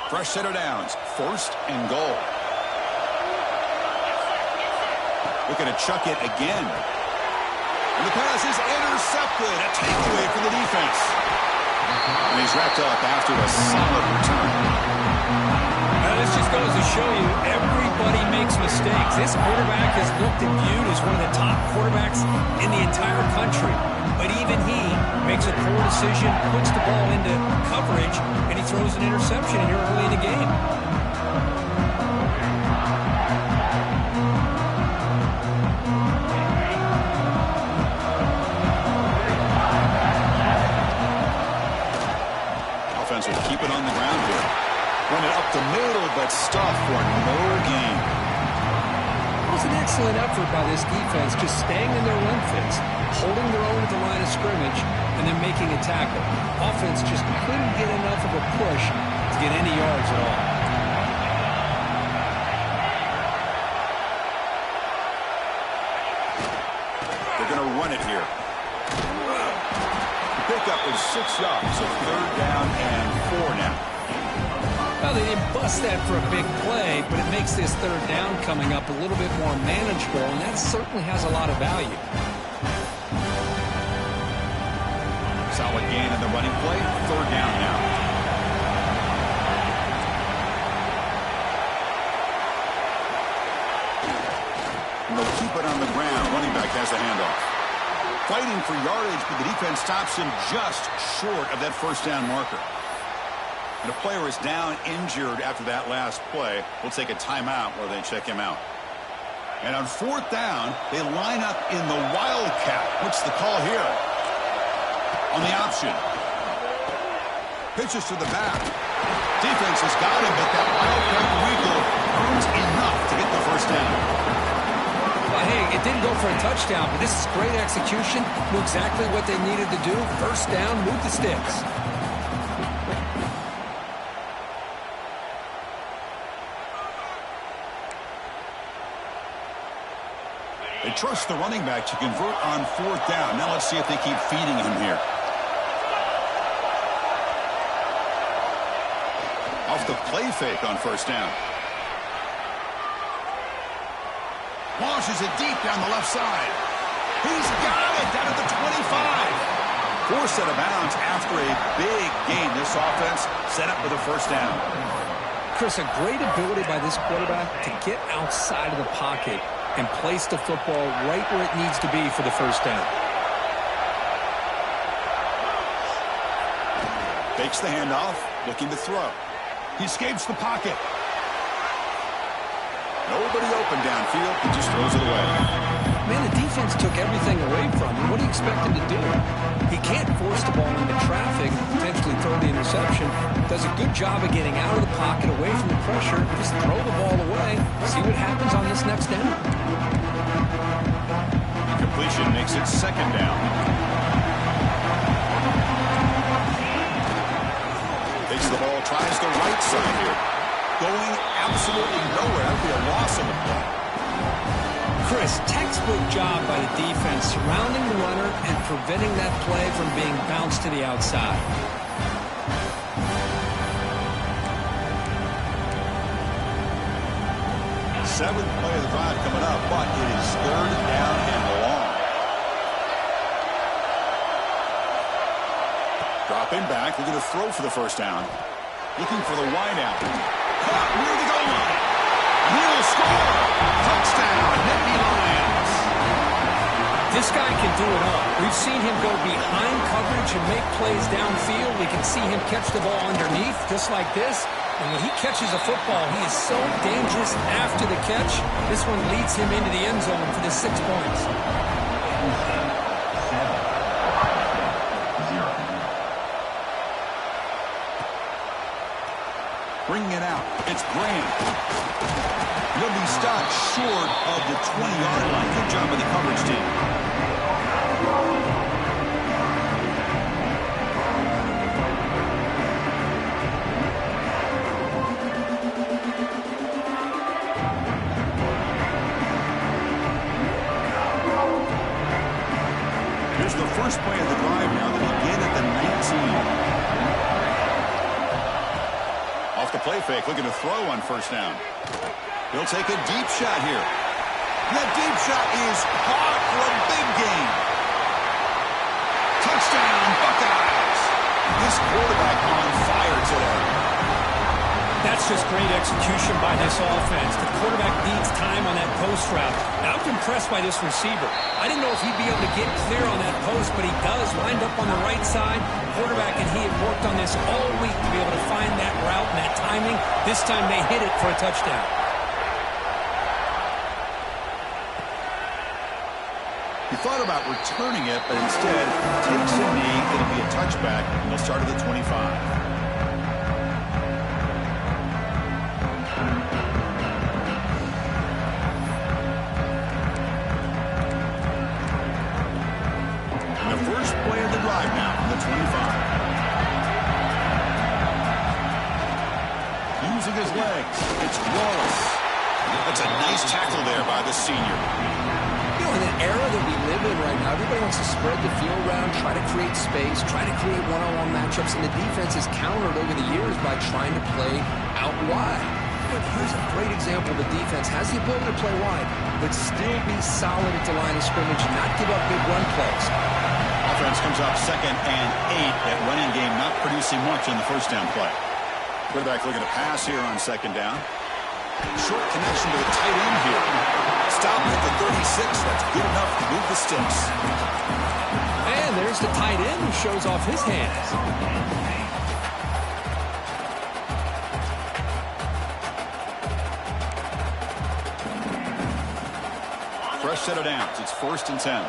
Fresh set of downs. 1st and goal. Looking to chuck it again. And the pass is intercepted. A takeaway for the defense. And he's wrapped up after a solid return. This just goes to show you everybody makes mistakes. This quarterback is looked and viewed as one of the top quarterbacks in the entire country. But even he makes a poor decision, puts the ball into coverage, and he throws an interception here early in the game. Offense will keep it on the ground here. Run it up the middle, but stuffed for no gain. It was an excellent effort by this defense, just staying in their run fits, holding their own at the line of scrimmage, and then making a tackle. Offense just couldn't get enough of a push to get any yards at all. They're going to run it here. The pickup is 6 yards, so 3rd down and 4 now. Well, they didn't bust that for a big play, but it makes this 3rd down coming up a little bit more manageable, and that certainly has a lot of value. Solid gain in the running play. 3rd down now. And they'll keep it on the ground. Running back has the handoff. Fighting for yardage, but the defense stops him just short of that 1st down marker. And a player is down injured after that last play. We'll take a timeout while they check him out. And on 4th down, they line up in the Wildcat. What's the call here? On the option. Pitches to the back. Defense has got him, but that Wildcat wiggle earns enough to get the 1st down. Well, hey, it didn't go for a touchdown, but this is great execution. Knew exactly what they needed to do. 1st down, move the sticks. They trust the running back to convert on 4th down. Now let's see if they keep feeding him here. Off the play fake on 1st down. Launches it deep down the left side. He's got it down at the 25. 4 set of bounds after a big gain. This offense set up for the 1st down. Chris, a great ability by this quarterback to get outside of the pocket and place the football right where it needs to be for the 1st down. Takes the handoff, looking to throw. He escapes the pocket. Nobody open downfield. He just throws it away. Man, the defense took everything away from him. What do you expect him to do? He can't force the ball into traffic, potentially throw the interception. Does a good job of getting out of the pocket, away from the pressure. Just throw the ball away. See what happens on this next down. Completion makes it 2nd down. Takes the ball, tries the right side here. Going absolutely nowhere. It'll be a loss on the play. Chris, textbook job by the defense surrounding the runner and preventing that play from being bounced to the outside. Seventh play of the drive coming up, but it is 3rd down and long. Dropping back, looking to throw for the 1st down. Looking for the wide out. Caught near the goal line. He'll score. Touchdown, Nittany Lions. This guy can do it all. We've seen him go behind coverage and make plays downfield. We can see him catch the ball underneath, just like this. And when he catches a football, he is so dangerous after the catch. This one leads him into the end zone for the 6 points. Bringing it out. It's Graham. He'll be stopped short of the 20-yard line. Good job by the coverage team. Here's the first play of the drive now. They begin at the 19. Off the play fake, looking to throw on first down. He'll take a deep shot here. And that deep shot is caught for a big gain. Touchdown, Buckeyes. This quarterback on fire today. That's just great execution by this offense. The quarterback needs time on that post route. Now, I'm impressed by this receiver. I didn't know if he'd be able to get clear on that post, but he does. Lined up on the right side. Quarterback and he had worked on this all week to be able to find that route and that timing. This time they hit it for a touchdown. He thought about returning it, but instead takes a knee. It'll be a touchback, and they'll start at the 25. Drive now from the 25. Using his legs, it's Wallace. That's a nice tackle there by the senior. You know, in an era that we live in right now, everybody wants to spread the field around, try to create space, try to create one-on-one matchups, and the defense has countered over the years by trying to play out wide. But here's a great example. The defense has the ability to play wide, but still be solid at the line of scrimmage and not give up big run plays. Offense comes up 2nd and 8. That running game not producing much in the first down play. Quarterback looking to pass here on 2nd down. Short connection to the tight end here. Stop at the 36. That's good enough to move the sticks. And there's the tight end who shows off his hands. Fresh set of downs. It's 1st and 10.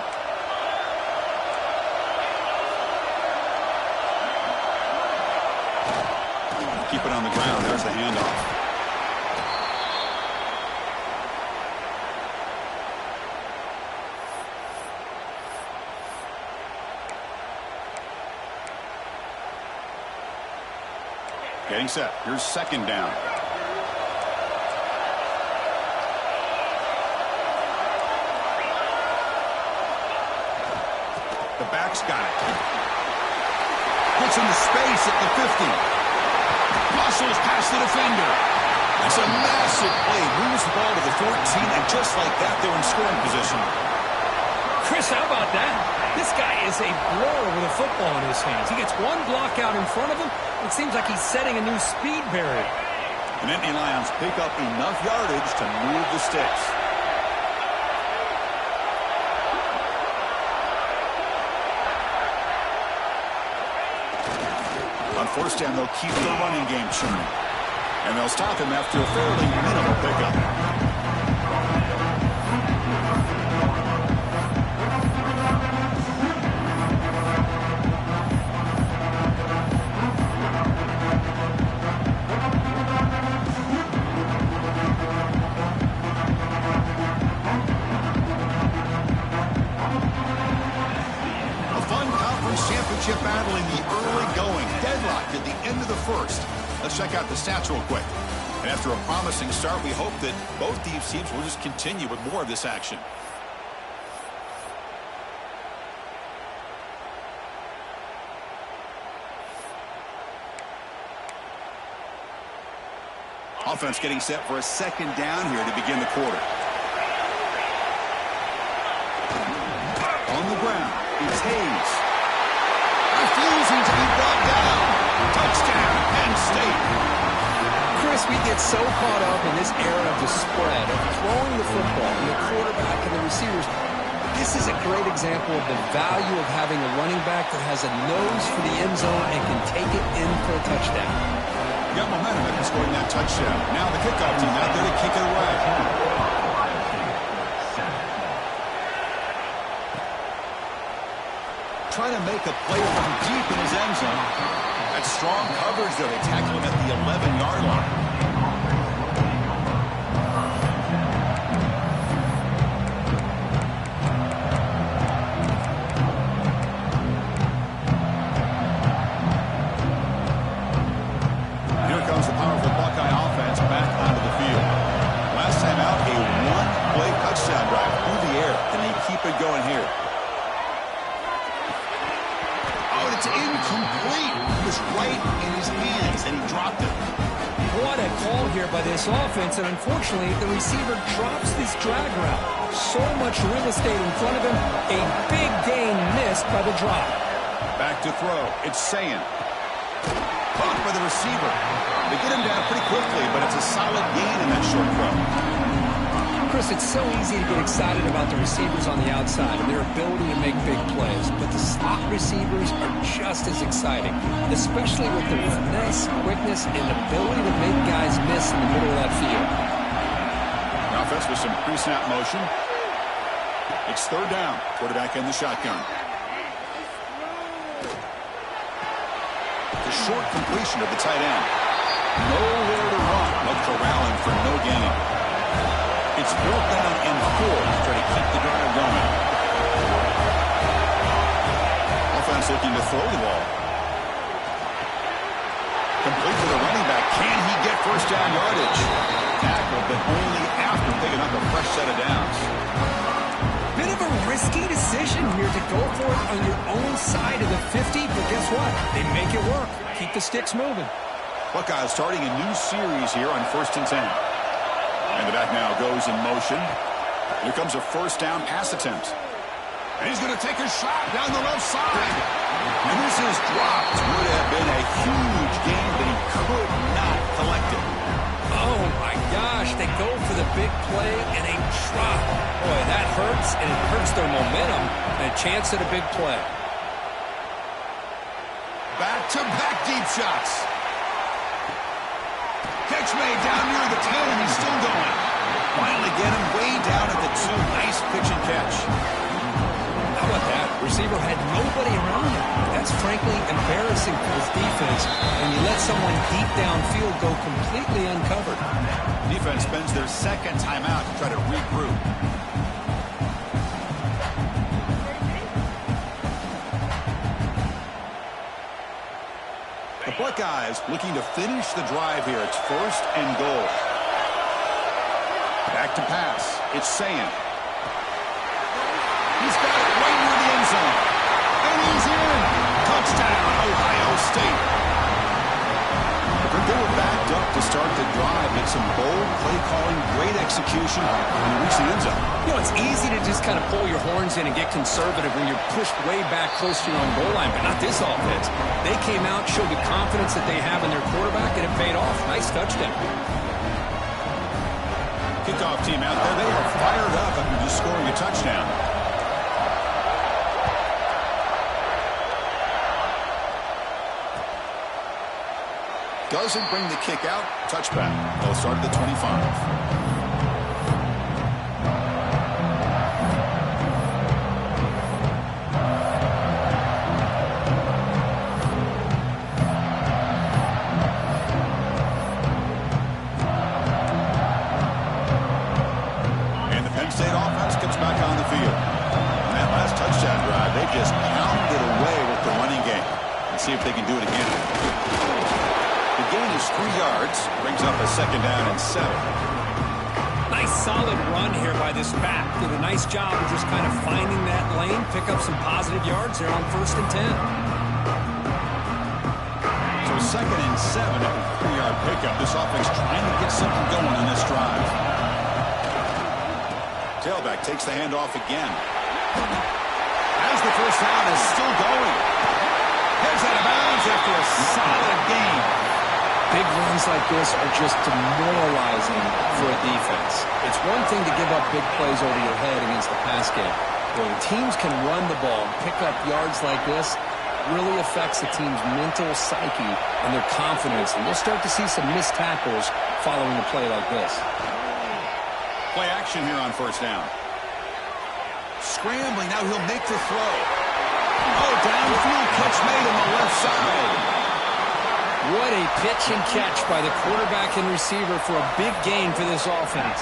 Keep it on the ground. There's the handoff. Getting set. Here's 2nd down. The back's got it. Gets into space at the 50. Muscles past the defender. That's a massive play. Moves the ball to the 14, and just like that, they're in scoring position. Chris, how about that? This guy is a blower with a football in his hands. He gets one block out in front of him. It seems like he's setting a new speed barrier. And Nittany Lions pick up enough yardage to move the sticks. On 1st down, they'll keep the running game churning. And they'll stop him after a fairly minimal pickup. A fun conference championship battle in the early going. Deadlocked at the end of the 1st. Let's check out the stats real quick. And after a promising start, we hope that both these teams will just continue with more of this action. Offense getting set for a 2nd down here to begin the quarter. On the ground, it's Hayes. Refusing to be brought down. Touchdown, Penn State. Chris, we get so caught up in this era of the spread, of throwing the football, and the quarterback and the receivers. This is a great example of the value of having a running back that has a nose for the end zone and can take it in for a touchdown. Got momentum after scoring that touchdown. Now the kickoff team out there to kick it away. Trying to make a play from deep in his end zone. That's strong coverage there. They tackle him at the 11-yard line. Here comes the powerful Buckeye offense back onto the field. Last time out, a one-play touchdown drive through the air, and they keep it going here. It's incomplete. It was right in his hands, and he dropped it. What a call here by this offense, and unfortunately, the receiver drops this drag route. So much real estate in front of him, a big gain missed by the drop. Back to throw. It's Sayin. Caught by the receiver. They get him down pretty quickly, but it's a solid gain in that short throw. Chris, it's so easy to get excited about the receivers on the outside and their ability to make big plays, but the slot receivers are just as exciting, especially with their finesse, quickness, and ability to make guys miss in the middle of that field. The offense with some pre-snap motion. It's third down. Quarterback in the shotgun. The short completion of the tight end. Nowhere to run, but corralling for no gain. It's fourth down and 4 to try to keep the drive going. Offense looking to throw the ball. Complete to the running back. Can he get first down yardage? Tackle, but only after picking up a fresh set of downs. Bit of a risky decision here to go for it on your own side of the 50, but guess what? They make it work. Keep the sticks moving. Buckeyes starting a new series here on 1st and 10. And the back now goes in motion. Here comes a first down pass attempt. And he's going to take a shot down the left side. And this is dropped. Would have been a huge gain, but he could not collect it. Oh, my gosh. They go for the big play and a drop. Boy, that hurts, and it hurts their momentum and a chance at a big play. Back-to-back deep shots. Catch made down near the 10, and he's still going. Finally get him way down at the 2. Nice pitch and catch. How about that? Receiver had nobody around him. That's frankly embarrassing for his defense, and you let someone deep downfield go completely uncovered. Defense spends their second timeout to try to regroup. The Buckeyes looking to finish the drive here. It's 1st and goal. Back to pass. It's Sayin. He's got it right near the end zone. And he's in. Touchdown, Ohio State. They were backed up to start the drive. It's some bold play calling, great execution, and reach the end zone. You know, it's easy to just kind of pull your horns in and get conservative when you're pushed way back close to your own goal line, but not this offense. They came out, showed the confidence that they have in their quarterback, and it paid off. Nice touchdown. Kickoff team out there. They are fired up after just scoring a touchdown. Doesn't bring the kick out. Touchback. They'll start at the 25. State offense gets back on the field. On that last touchdown drive, they just pounded away with the running game. Let's see if they can do it again. The gain is 3 yards. Brings up a 2nd down and 7. Nice solid run here by this back. Did a nice job of just kind of finding that lane, pick up some positive yards there on 1st and 10. So 2nd and 7 at a 3-yard pickup. This offense trying to get something going on this drive. Tailback takes the handoff again. As the first down is still going. Heads out of bounds after a solid gain. Big runs like this are just demoralizing for a defense. It's one thing to give up big plays over your head against the pass game. When teams can run the ball and pick up yards like this, it really affects the team's mental psyche and their confidence. And you'll start to see some missed tackles following a play like this. Play action here on 1st down. Scrambling, now he'll make the throw. Oh, downfield catch made on the left side. What a pitch and catch by the quarterback and receiver for a big gain for this offense.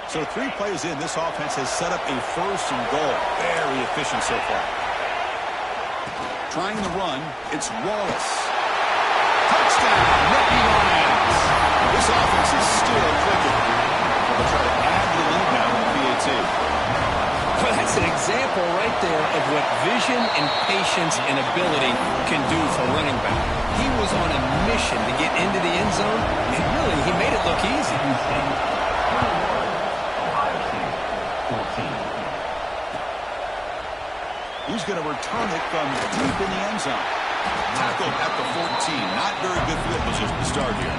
So 3 plays in, this offense has set up a 1st and goal. Very efficient so far. Trying the run, it's Wallace. Touchdown, Nicky Lions. This offense is still clicking. They'll try to add the lead now. guarantee. Well, that's an example right there of what vision and patience and ability can do for running back. He was on a mission to get into the end zone, and really, he made it look easy. He's going to return it from deep in the end zone. Tackled at the 14. Not very good field position to start here.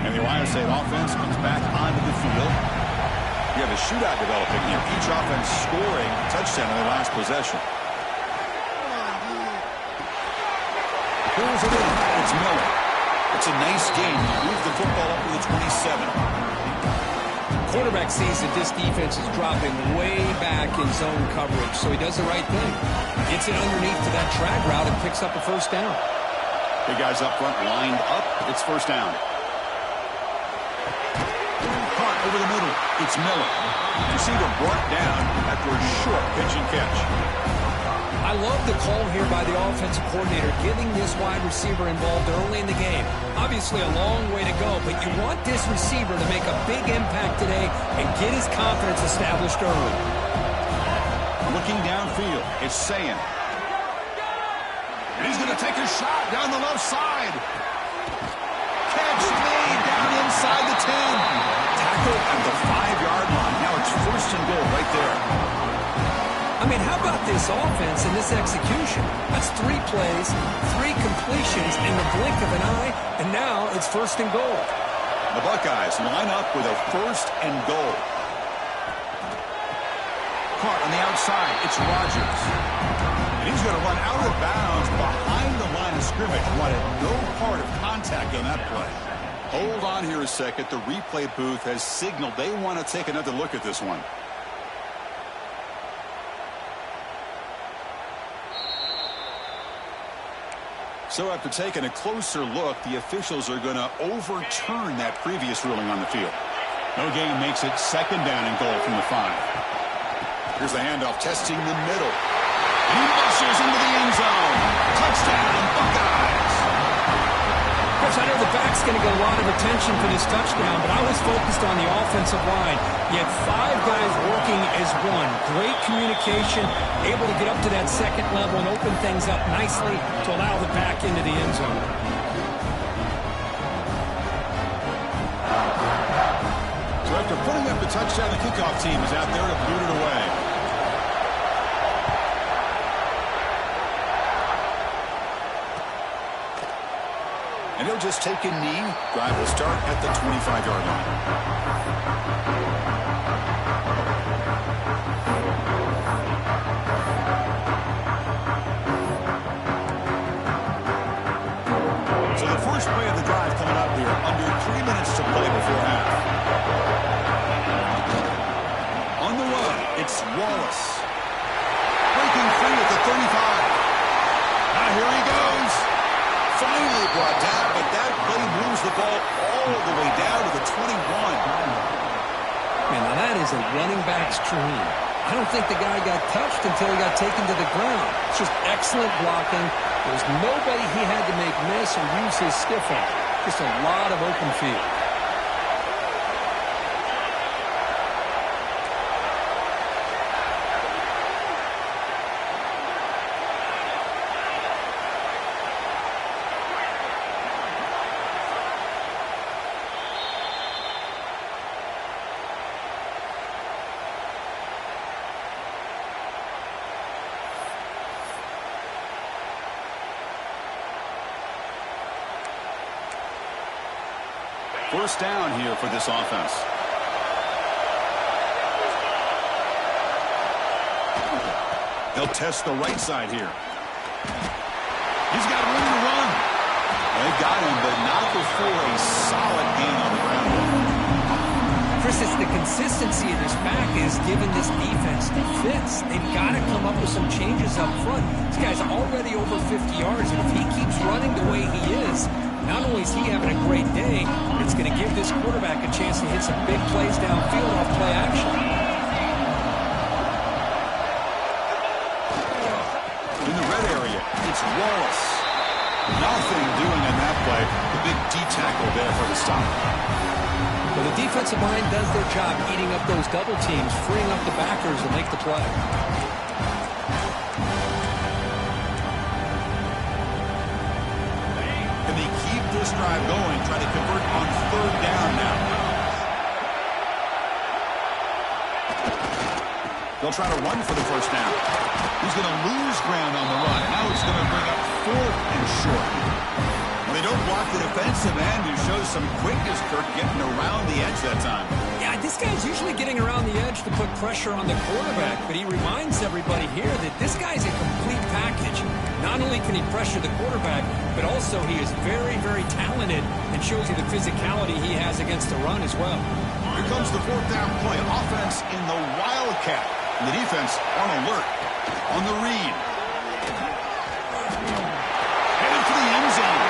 And the Ohio State offense comes back onto the field. We have a shootout developing here. Each offense scoring a touchdown in their last possession. Pulls it in. It's Miller. It's a nice game. He moves the football up to the 27. Quarterback sees that this defense is dropping way back in zone coverage, so he does the right thing. Gets it underneath to that drag route and picks up a first down. Big guys up front lined up. It's first down. Caught over the middle. It's Miller. Receiver brought down after a short pitch and catch. I love the call here by the offensive coordinator, getting this wide receiver involved early in the game. Obviously a long way to go, but you want this receiver to make a big impact today and get his confidence established early. Looking downfield, it's Sayin. And he's going to take a shot down the left side. Catch made down inside the 10. Tackled at the 5-yard line. Now it's first and goal right there. I mean, how about this offense and this execution? That's 3 plays, 3 completions in the blink of an eye, and now it's first and goal. The Buckeyes line up with a first and goal. Caught on the outside. It's Rodgers. And he's going to run out of bounds behind the line of scrimmage. Wanted no part of contact on that play. Hold on here a second. The replay booth has signaled they want to take another look at this one. So after taking a closer look, the officials are going to overturn that previous ruling on the field. No gain makes it second down and goal from the 5. Here's the handoff, testing the middle. He muscles into the end zone. Touchdown, Buckeyes. Chris, I know the back's going to get a lot of attention for this touchdown, but I was focused on the offensive line. You had 5 guys working as one. Great communication, able to get up to that second level and open things up nicely to allow the back into the end zone. So after putting up the touchdown, the kickoff team is out there to boot it away. And he'll just take a knee. Drive will start at the 25-yard line. So the first play of the drive coming up here. Under 3 minutes to play before half. On the run, it's Wallace. Breaking free at the 35. Now here he goes. Finally brought down, but that play moves the ball all the way down to the 21. Man, now that is a running back's dream. I don't think the guy got touched until he got taken to the ground. It's just excellent blocking. There was nobody he had to make miss or use his stiff arm. Just a lot of open field. First down here for this offense. They'll test the right side here. He's got room to run. They've got him, but not before a solid gain on the ground. Chris, it's the consistency of this back is giving this defense the fits. They've got to come up with some changes up front. This guy's already over 50 yards, and if he keeps running the way he is, not only is he having a great day, but it's going to give this quarterback a chance to hit some big plays downfield off play action. It's Wallace. Nothing doing on that play. The big D-tackle there for the stop. Well, the defensive line does their job eating up those double teams, freeing up the backers to make the play. Can they keep this drive going, try to convert on third down now? They'll try to run for the first down. He's going to lose ground on the run. Now he's going to bring up fourth and short. Well, they don't block the defensive end, who shows some quickness, Kirk, getting around the edge that time. Yeah, this guy's usually getting around the edge to put pressure on the quarterback, but he reminds everybody here that this guy's a complete package. Not only can he pressure the quarterback, but also he is very, very talented and shows you the physicality he has against the run as well. Here comes the fourth down play. Offense in the Wildcat. And the defense on alert. On the read. Headed for the end zone.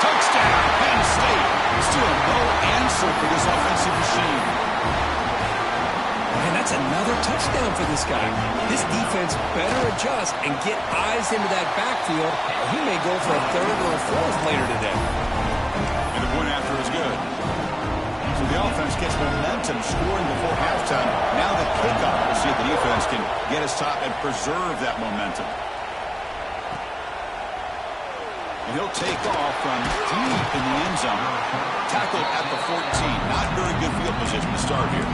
Touchdown, Penn State. Still no answer for this offensive machine. And that's another touchdown for this guy. This defense better adjust and get eyes into that backfield. He may go for a third or a fourth later today. And the point after is good. So the offense gets momentum, scoring before halftime. Now the kickoff. We'll see if the defense can get his top and preserve that momentum. And he'll take off from deep in the end zone. Tackled at the 14. Not very good field position to start here.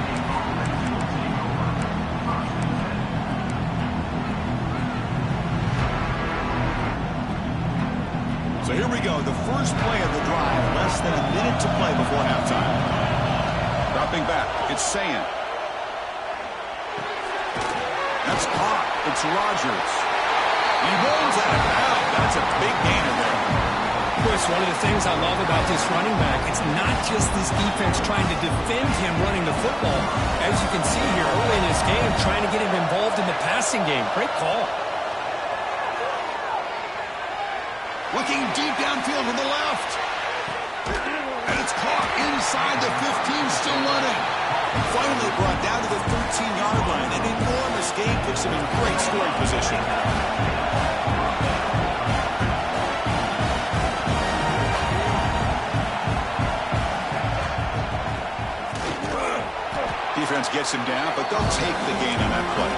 So here we go, the first play of the drive, less than a minute to play before halftime. Dropping back, it's Sayan. That's caught, it's Rodgers. He rolls out of bounds. That's a big gainer there. Chris, one of the things I love about this running back, it's not just this defense trying to defend him running the football. As you can see here early in this game, trying to get him involved in the passing game. Great call. Looking deep downfield to the left. And it's caught inside the 15, still running. Finally brought down to the 13-yard line. An enormous gain puts him in great scoring position. Defense gets him down, but they'll take the gain on that play.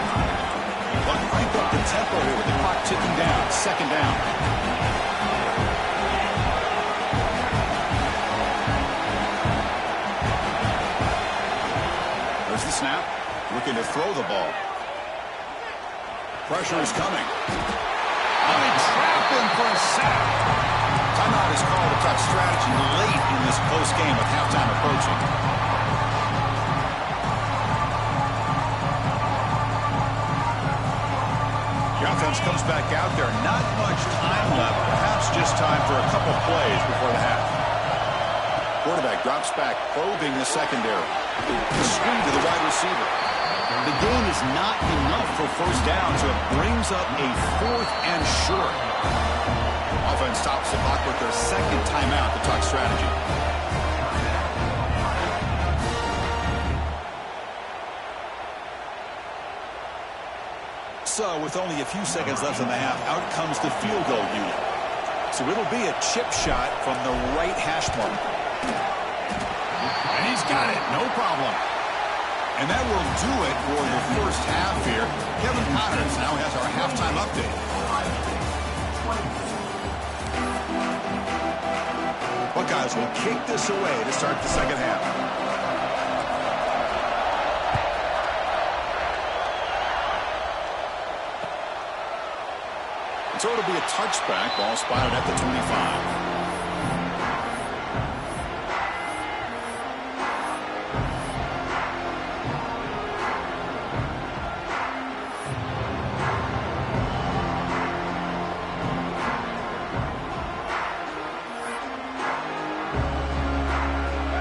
But crank up the tempo here with the clock ticking down. Second down. There's the snap. Looking to throw the ball. Pressure is coming. They trap him for a sack. Timeout is called to talk strategy late in this close game with halftime approaching. The offense comes back out there. Not much time left. Perhaps just time for a couple plays before the half. Quarterback drops back, probing the secondary. The screen to the wide receiver. The game is not enough for first down, so it brings up a fourth and short. Offense stops the clock with their second timeout to talk strategy. So, with only a few seconds left in the half, out comes the field goal unit. So it'll be a chip shot from the right hash mark. And he's got it, no problem. And that will do it for the first half here. Kevin Connors now has our halftime update. Buckeyes will kick this away to start the second half. So it'll be a touchback, ball spotted at the 25.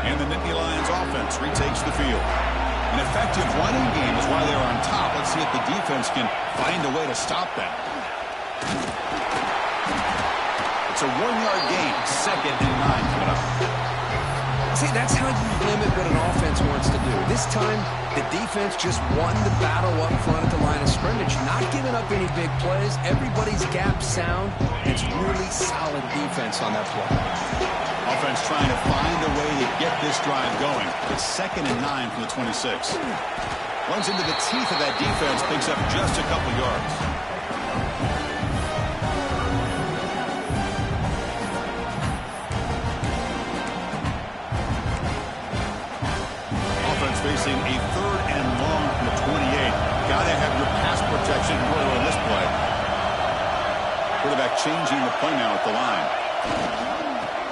And the Nittany Lions offense retakes the field. An effective running game is why they're on top. Let's see if the defense can find a way to stop that. It's a 1-yard gain, 2nd and 9 coming up. See, that's how you limit what an offense wants to do. This time, the defense just won the battle up front at the line of scrimmage, not giving up up any big plays. Everybody's gap sound. It's really solid defense on that play. Offense trying to find a way to get this drive going. It's 2nd and 9 from the 26. Runs into the teeth of that defense, picks up just a couple yards. Offense facing a 3rd and long from the 28. Gotta have your pass protection in order on this play. Quarterback changing the play now at the line.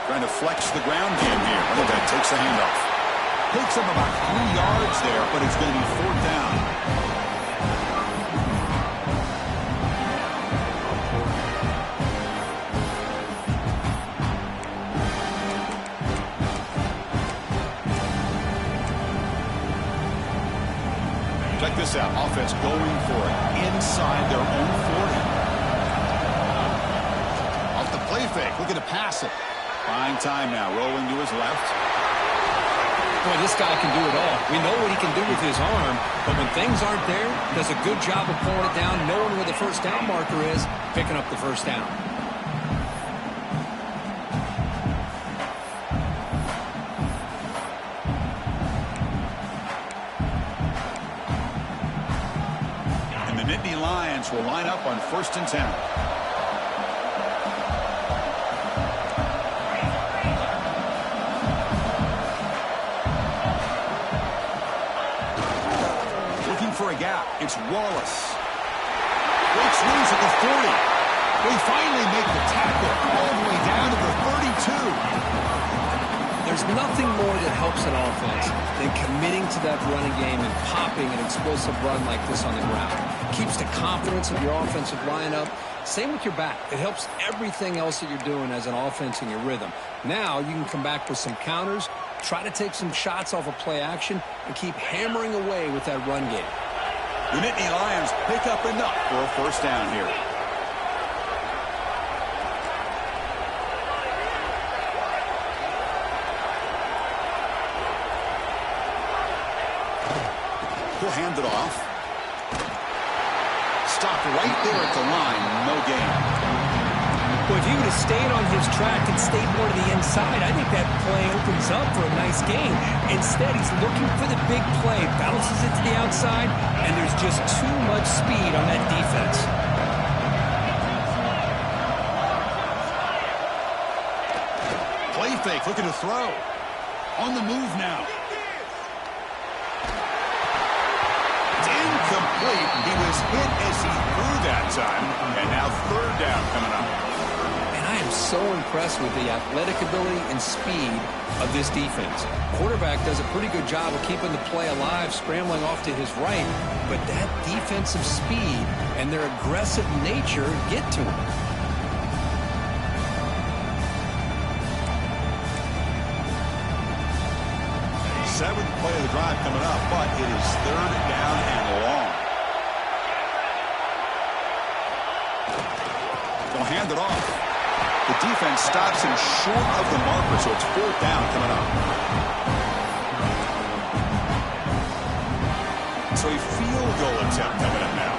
Trying to flex the ground game here. Running back takes the handoff. Takes him about 3 yards there, but it's going to be 4th down. Check this out. Offense going for it inside their own 40. Off the play fake. Looking to pass it. Buying time now. Rolling to his left. Boy, this guy can do it all. We know what he can do with his arm, but when things aren't there, does a good job of pulling it down, knowing where the first down marker is, picking up the first down. And the Nittany Lions will line up on 1st and 10. For a gap. It's Wallace. Breaks loose at the 40. They finally make the tackle all the way down to the 32. There's nothing more that helps an offense than committing to that running game and popping an explosive run like this on the ground. Keeps the confidence of your offensive lineup. Same with your back. It helps everything else that you're doing as an offense in your rhythm. Now you can come back with some counters, try to take some shots off of play action, and keep hammering away with that run game. The Nittany Lions pick up enough for a 1st down here. He'll hand it off. Stopped right there at the line. No gain. Well, if he would have stayed on his track and stayed more to the inside, I think that play opens up for a nice game. Instead, he's looking for the big play, bounces it to the outside, and there's just too much speed on that defense. Play fake, looking to throw. On the move now. It's incomplete. He was hit as he threw that time, and now 3rd down coming up. I am so impressed with the athletic ability and speed of this defense. Quarterback does a pretty good job of keeping the play alive, scrambling off to his right, but that defensive speed and their aggressive nature get to him. 7th play of the drive coming up, but it is 3rd down and long. They'll hand it off. The defense stops him short of the marker, so it's 4th down coming up. So a field goal attempt coming up now.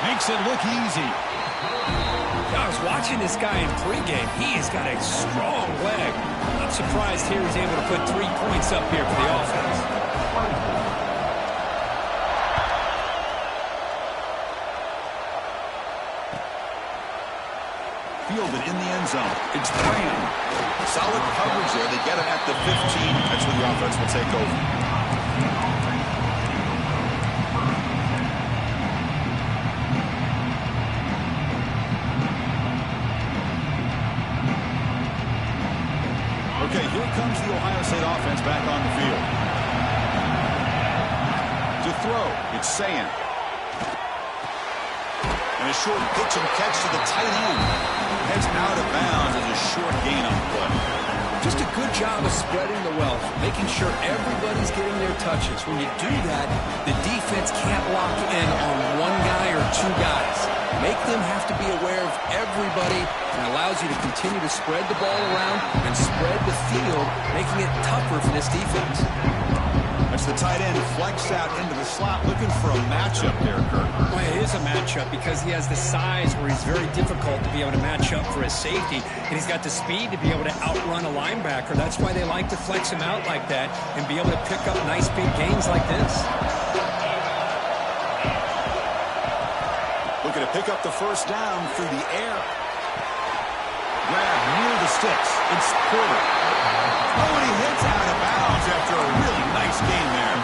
Makes it look easy. I was watching this guy in pregame. He has got a strong leg. I'm not surprised here he's able to put 3 points up here for the offense. Fielded in the end zone. It's Graham. Solid coverage there. They get him at the 15. That's where the offense will take over. Okay, here comes the Ohio State offense back on the field. To throw, it's Sayan. And a short pitch and catch to the tight end. Heads out of bounds as a short gain on the play. Just a good job of spreading the wealth, making sure everybody's getting their touches. When you do that, the defense can't lock in on one guy or two guys. Make them have to be aware of everybody, and allows you to continue to spread the ball around and spread the field, making it tougher for this defense. That's the tight end flexed out into the slot, looking for a matchup there, Kirk. Well, it is a matchup because he has the size where he's very difficult to be able to match up for his safety, and he's got the speed to be able to outrun a linebacker. That's why they like to flex him out like that and be able to pick up nice big gains like this. Looking to pick up the first down through the air. Grab near the sticks. It's Porter. Oh, and he hits out of bounds after a really nice game there.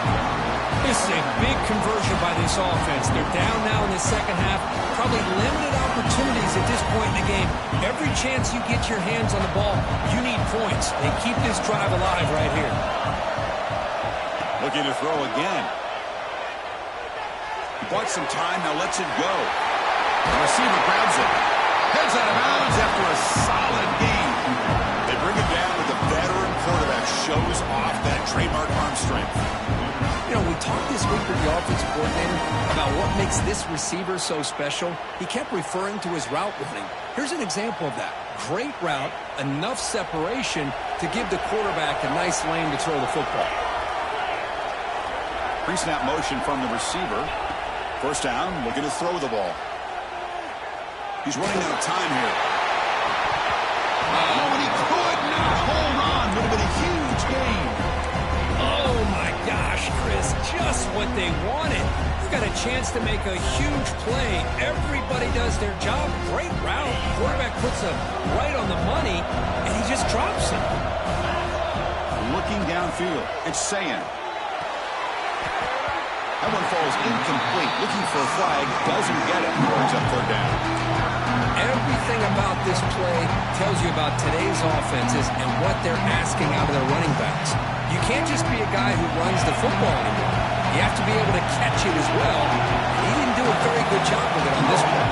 This is a big conversion by this offense. They're down now in the second half. Probably limited opportunities at this point in the game. Every chance you get your hands on the ball, you need points. They keep this drive alive right here. Looking to throw again. He bought some time, now lets it go. The receiver grabs it. Heads out of bounds after a solid game. They bring it down with the veteran quarterback. Shows off that trademark arm strength. You know, we talked this week with the offensive coordinator about what makes this receiver so special. He kept referring to his route running. Here's an example of that. Great route, enough separation to give the quarterback a nice lane to throw the football. Pre-snap motion from the receiver. First down, looking to throw the ball. He's running out of time here. Oh, and he could not hold on. Would have been a huge gain. Oh, my gosh, Chris, just what they wanted. He's got a chance to make a huge play. Everybody does their job. Great route. Quarterback puts him right on the money, and he just drops him. Looking downfield, it's Sayan. That one falls incomplete. Looking for a flag, doesn't get it. Brings up third down. Everything about this play tells you about today's offenses and what they're asking out of their running backs. You can't just be a guy who runs the football anymore. You have to be able to catch it as well. He didn't do a very good job with it on this one.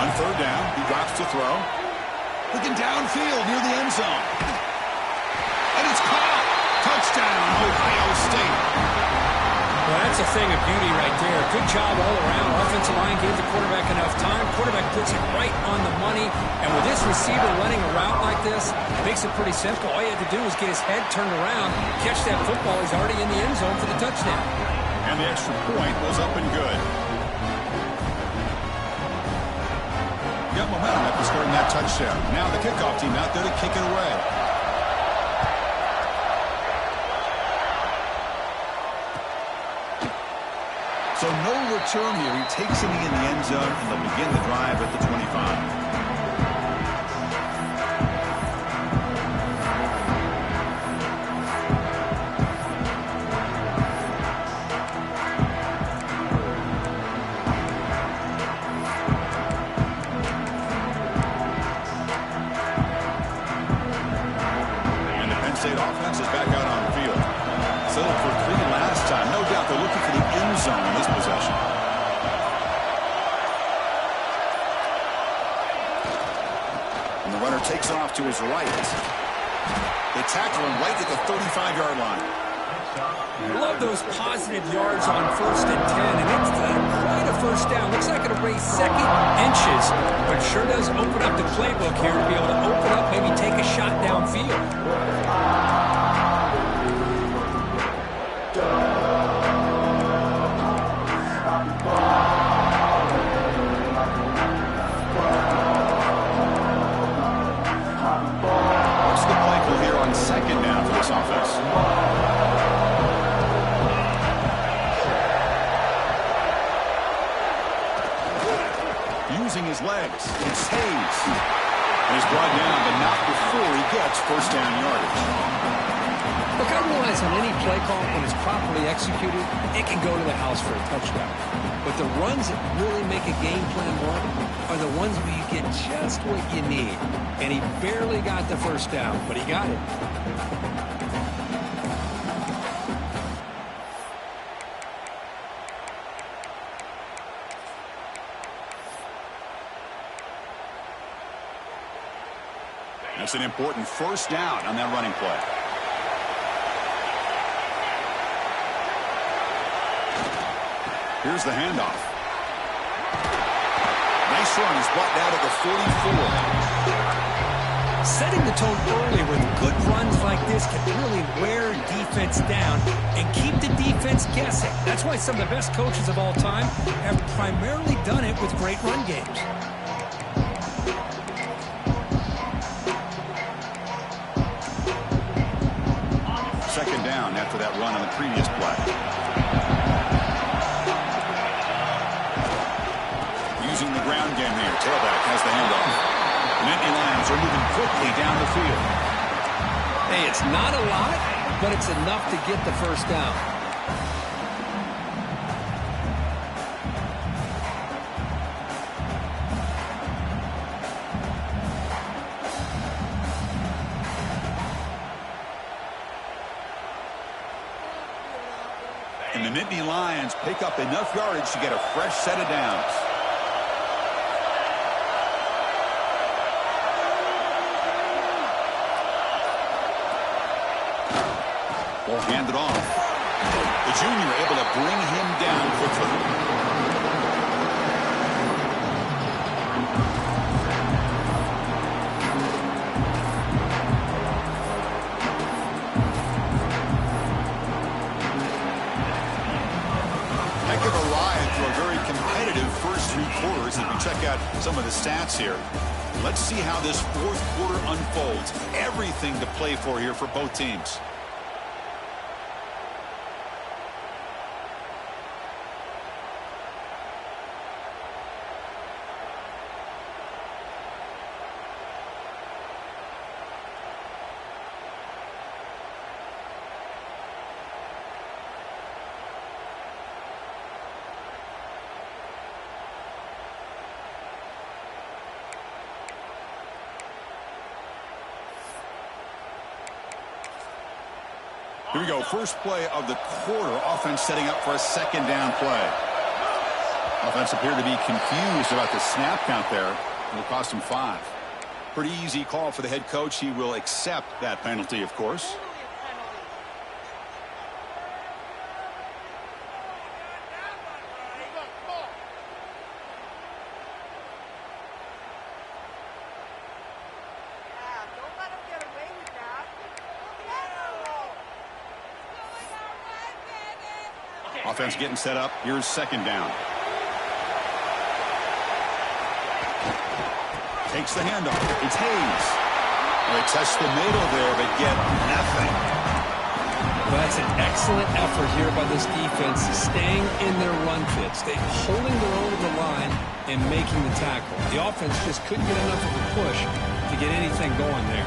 On third down, he drops to throw. Looking downfield near the end zone. And it's caught. Touchdown, Ohio State. Well, that's a thing of beauty right there. Good job all around. Offensive line gave the quarterback enough time. Quarterback puts it right on the money. And with this receiver running a route like this, it makes it pretty simple. All you had to do was get his head turned around, catch that football. He's already in the end zone for the touchdown. And the extra point was up and good. Got momentum after scoring that touchdown. Now the kickoff team out there to kick it away. So no return here. He takes it in the end zone, and they'll begin the drive at the 25. And the Penn State offense is back out on the field. Settled for 3 last time. No doubt they're looking for the end zone in this possession. And the runner takes off to his right. They tackle him right at the 35-yard line. I love those positive yards on 1st and 10, and it's quite a first down. Looks like it'll raise second inches, but sure does open up the playbook here to be able to open up, maybe take a shot downfield. What's the play call here on second down for this offense? Using his legs, it's Hayes. And he's brought down, but not before he gets first down yardage. Look, I realize on any play call, when it's properly executed, it can go to the house for a touchdown. But the runs that really make a game plan work are the ones where you get just what you need. And he barely got the first down, but he got it. That's an important first down on that running play. Here's the handoff. Nice run. He's brought down at the 44. Setting the tone early with good runs like this can really wear defense down and keep the defense guessing. That's why some of the best coaches of all time have primarily done it with great run games. Second down after that run on the previous play. Using the ground game here. Tailback has the handoff. Nittany Lions are moving quickly down the field. Hey, it's not a lot, but it's enough to get the first down. And the Nittany Lions pick up enough yardage to get a fresh set of downs. Ball handed off. The junior able to bring him down quickly. Heck of a ride through a very competitive first 3 quarters. If we check out some of the stats here, let's see how this fourth quarter unfolds. Everything to play for here for both teams. Here we go. First play of the quarter. Offense setting up for a second down play. Offense appeared to be confused about the snap count there. It'll cost him 5. Pretty easy call for the head coach. He will accept that penalty, of course. Offense getting set up. Here's second down. Takes the handoff. It's Hayes. They test the middle there, but get nothing. Well, that's an excellent effort here by this defense, staying in their run fit, holding their own to the line and making the tackle. The offense just couldn't get enough of a push to get anything going there.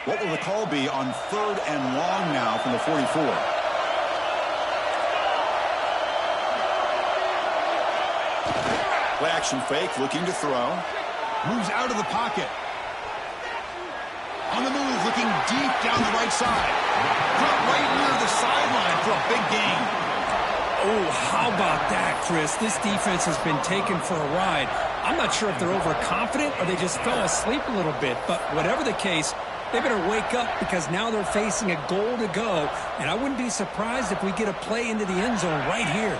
What will the call be on 3rd and long now from the 44? Play action fake, looking to throw. Moves out of the pocket. On the move, looking deep down the right side. Brought right near the sideline for a big gain. Oh, how about that, Chris? This defense has been taken for a ride. I'm not sure if they're overconfident or they just fell asleep a little bit, but whatever the case, they better wake up because now they're facing a goal to go, and I wouldn't be surprised if we get a play into the end zone right here.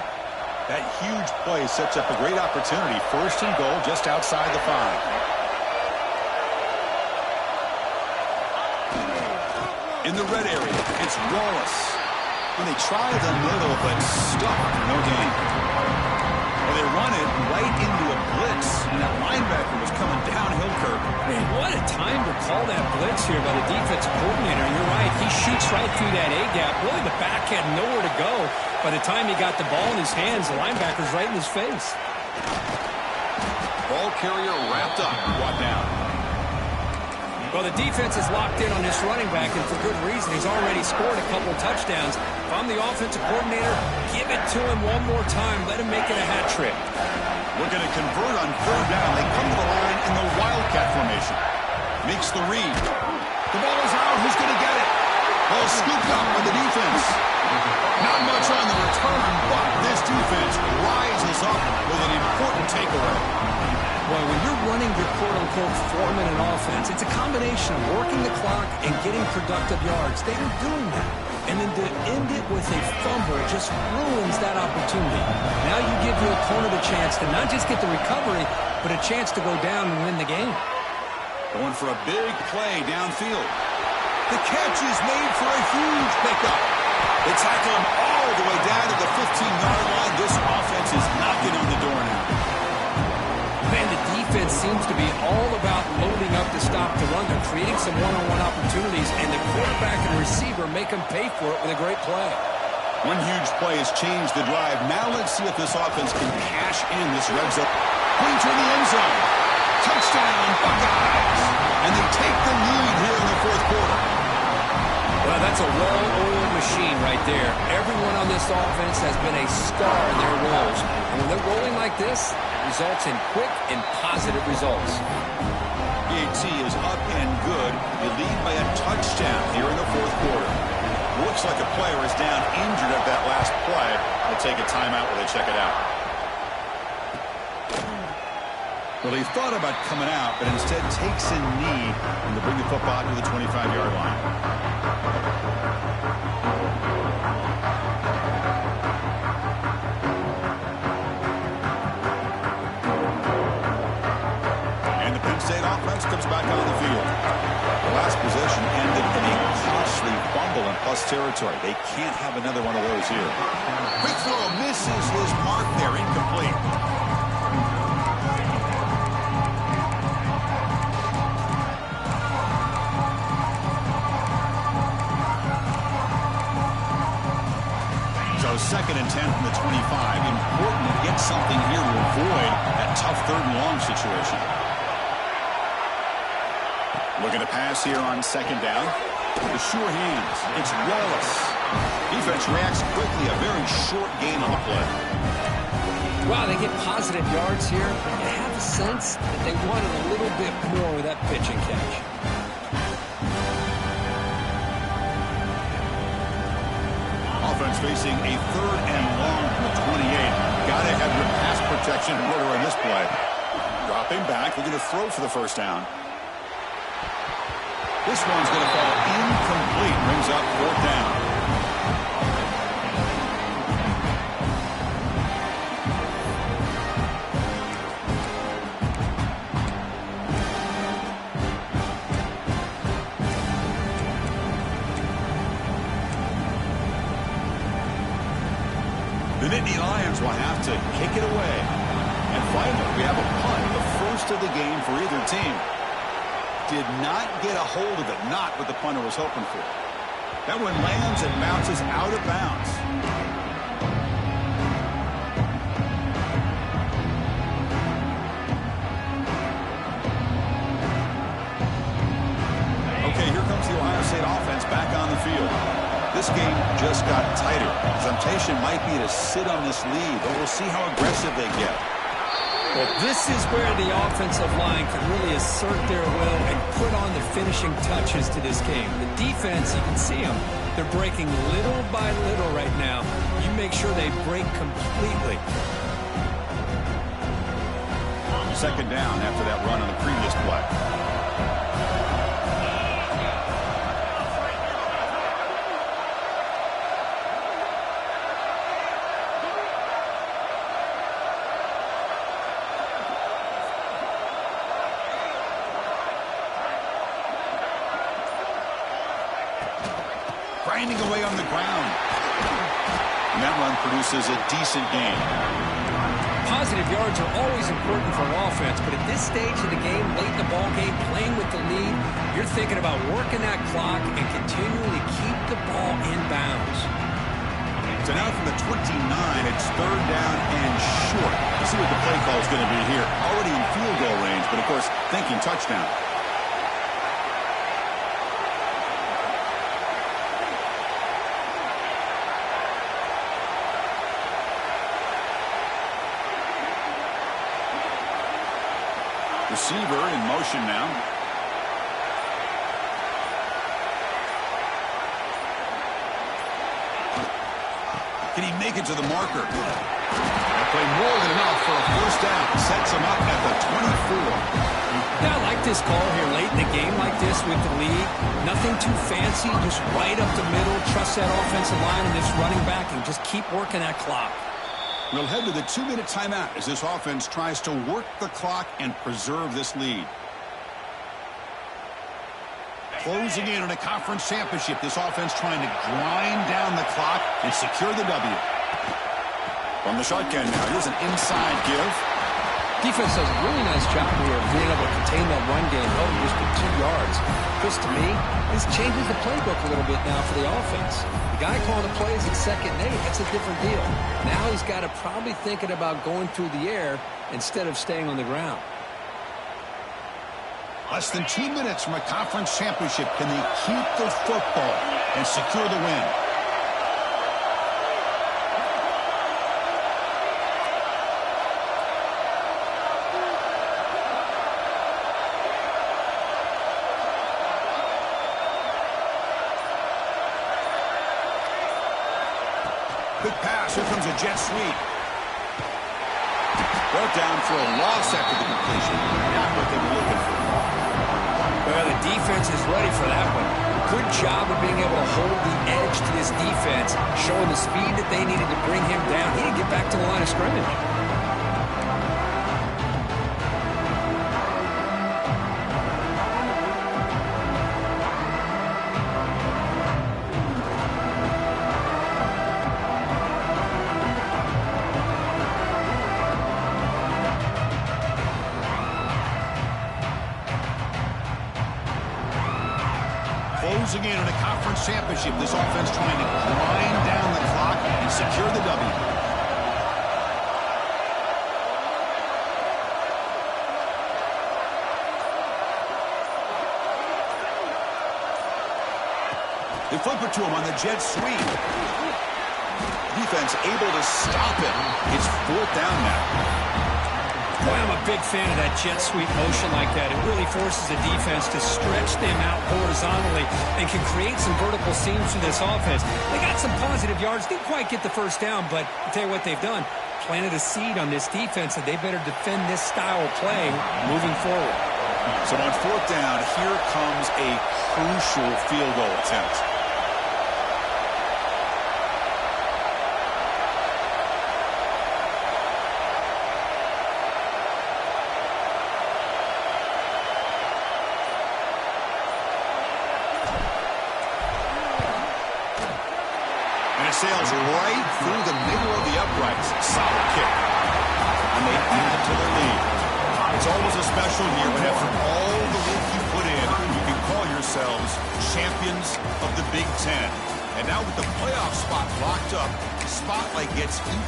That huge play sets up a great opportunity. 1st and goal just outside the 5. In the red area, it's Wallace. And they try the middle, but stuck. No gain. Well, they run it right into a blitz, and that linebacker was coming downhill, Kirk. Man, what a time to call that blitz here by the defense coordinator. You're right. He shoots right through that A-gap. Really, the back had nowhere to go. By the time he got the ball in his hands, the linebacker's right in his face. Ball carrier wrapped up, brought down. Well, the defense is locked in on this running back, and for good reason. He's already scored a couple touchdowns. If I'm the offensive coordinator, give it to him one more time. Let him make it a hat trick. Looking to convert on 3rd down. They come to the line in the Wildcat formation. Makes the read. The ball is out. Who scooped up by the defense. Not much on the return, but this defense rises up with an important takeaway. Well, when you're running your quote-unquote four-minute offense, it's a combination of working the clock and getting productive yards. They are doing that. And then to end it with a fumble just ruins that opportunity. Now you give your opponent a chance to not just get the recovery, but a chance to go down and win the game. Going for a big play downfield. The catch is made for a huge pickup. They tackle him all the way down to the 15-yard line. This offense is knocking on the door now. Man, the defense seems to be all about loading up to stop the run. They're creating some one-on-one opportunities, and the quarterback and receiver make them pay for it with a great play. One huge play has changed the drive. Now let's see if this offense can cash in this red zone. Pointer in the end zone. Touchdown, Buckeyes. And they take the lead here in the fourth quarter. Well, that's a well-oiled machine right there. Everyone on this offense has been a star in their roles. And when they're rolling like this, it results in quick and positive results. BAT is up and good. They lead by a touchdown here in the fourth quarter. Looks like a player is down injured at that last play. They'll take a timeout while they check it out. Well, he thought about coming out, but instead takes a knee and to bring the football to the 25-yard line. And the Penn State offense comes back on the field. The last possession ended in a costly fumble in plus territory. They can't have another one of those here. Quick throw misses his mark there, incomplete. So 2nd and 10 from the 25. Important to get something here to avoid that tough 3rd and long situation. Looking to pass here on 2nd down. The sure hands. It's Wallace. Defense reacts quickly. A very short gain on the play. Wow, they get positive yards here, but you have a sense that they wanted a little bit more with that pitch and catch. Offense facing a 3rd and long from the 28. Got to have your pass protection in order on this play. Dropping back, looking to throw for the 1st down. This one's going to fall incomplete. Brings up 4th down. The Nittany Lions will have to kick it away. And finally, we have a punt, the first of the game for either team. Did not get a hold of it, not what the punter was hoping for. That one lands and bounces out of bounds. Okay, here comes the Ohio State offense back on the field. This game just got tighter. The temptation might be to sit on this lead, but we'll see how aggressive they get. Well, this is where the offensive line can really assert their will and put on the finishing touches to this game. The defense, you can see them. They're breaking little by little right now. You make sure they break completely. 2nd down after that run on the previous play. Grinding away on the ground. And that run produces a decent gain. Positive yards are always important for an offense, but at this stage of the game, late in the ball game, playing with the lead, you're thinking about working that clock and continually keep the ball in bounds. So now from the 29, it's 3rd down and short. Let's see what the play call is going to be here. Already in field goal range, but of course, thinking touchdown. Receiver in motion now. Can he make it to the marker? That play more than enough for a first down. Sets him up at the 24. Yeah, I like this call here late in the game like this with the lead. Nothing too fancy, just right up the middle. Trust that offensive line and this running back and just keep working that clock. We'll head to the 2-minute timeout as this offense tries to work the clock and preserve this lead. Closing in on a conference championship, this offense trying to grind down the clock and secure the W. From the shotgun now, here's an inside give. Defense does a really nice job here of being able to contain that run game, held just for 2 yards. Chris, to me, this changes the playbook a little bit now for the offense. The guy calling the plays at 2nd and 8, that's a different deal. Now he's got to probably thinking about going through the air instead of staying on the ground. Less than 2 minutes from a conference championship. Can they keep the football and secure the win? Quick pass. Here comes a jet sweep. Brought down for a loss after the completion. Not what they were looking for. Well, the defense is ready for that one. Good job of being able to hold the edge to this defense, showing the speed that they needed to bring him down. He didn't get back to the line of scrimmage. Closing in on a conference championship, this offense trying to grind down the clock and secure the W. They flip it to him on the jet sweep. Defense able to stop it. It's 4th down now. Boy, I'm a big fan of that jet sweep motion like that. It really forces the defense to stretch them out horizontally and can create some vertical seams for this offense. They got some positive yards. Didn't quite get the first down, but I'll tell you what they've done. Planted a seed on this defense, and they better defend this style of play moving forward. So on 4th down, here comes a crucial field goal attempt. Sails right through the middle of the uprights. Solid kick. And they add to the lead. It's always a special year, but after all the work you put in, you can call yourselves champions of the Big Ten. And now with the playoff spot locked up, the spotlight gets even